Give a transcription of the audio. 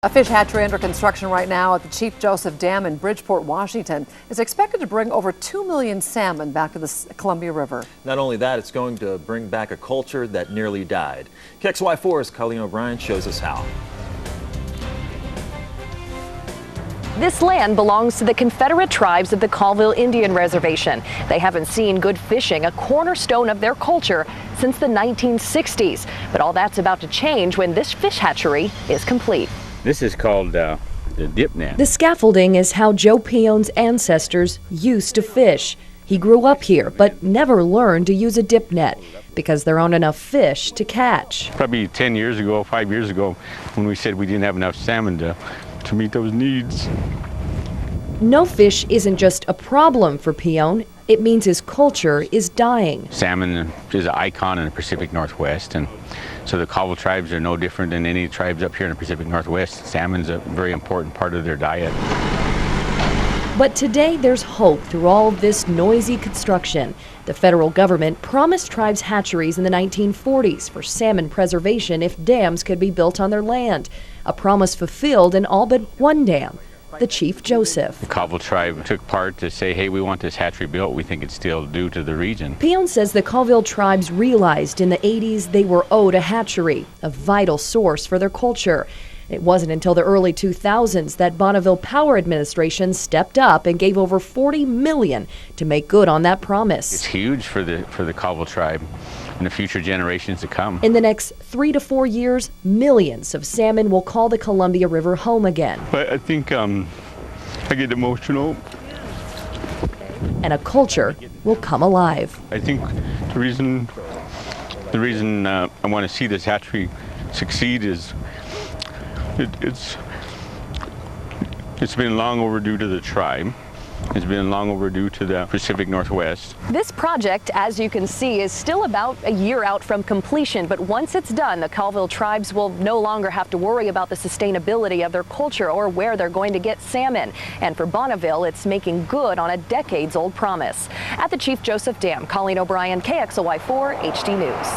A fish hatchery under construction right now at the Chief Joseph Dam in Bridgeport, Washington is expected to bring over 2 million salmon back to the Columbia River. Not only that, it's going to bring back a culture that nearly died. KXLY4's Colleen shows us how. This land belongs to the Confederate tribes of the Colville Indian Reservation. They haven't seen good fishing, a cornerstone of their culture, since the 1960s. But all that's about to change when this fish hatchery is complete. This is called the dip net. The scaffolding is how Joe Peon's ancestors used to fish. He grew up here, but never learned to use a dip net because there aren't enough fish to catch. Probably 10 years ago, 5 years ago, when we said we didn't have enough salmon to meet those needs. No fish isn't just a problem for Peon. It means his culture is dying. Salmon is an icon in the Pacific Northwest, and so the Colville tribes are no different than any tribes up here in the Pacific Northwest. Salmon's a very important part of their diet. But today there's hope through all of this noisy construction. The federal government promised tribes hatcheries in the 1940s for salmon preservation if dams could be built on their land. A promise fulfilled in all but one dam, the Chief Joseph. The Colville tribe took part to say, hey, we want this hatchery built. We think it's still due to the region. Peon says the Colville tribes realized in the 80s they were owed a hatchery, a vital source for their culture. It wasn't until the early 2000s that Bonneville Power Administration stepped up and gave over $40 million to make good on that promise. It's huge for the Colville tribe and the future generations to come. In the next 3 to 4 years, millions of salmon will call the Columbia River home again. But I think I get emotional. And a culture will come alive. I think the reason I want to see this hatchery succeed is it's been long overdue to the tribe. It's been long overdue to the Pacific Northwest. This project, as you can see, is still about a year out from completion, but once it's done, the Colville tribes will no longer have to worry about the sustainability of their culture or where they're going to get salmon. And for Bonneville, it's making good on a decades-old promise. At the Chief Joseph Dam, Colleen O'Brien, KXLY4 HD News.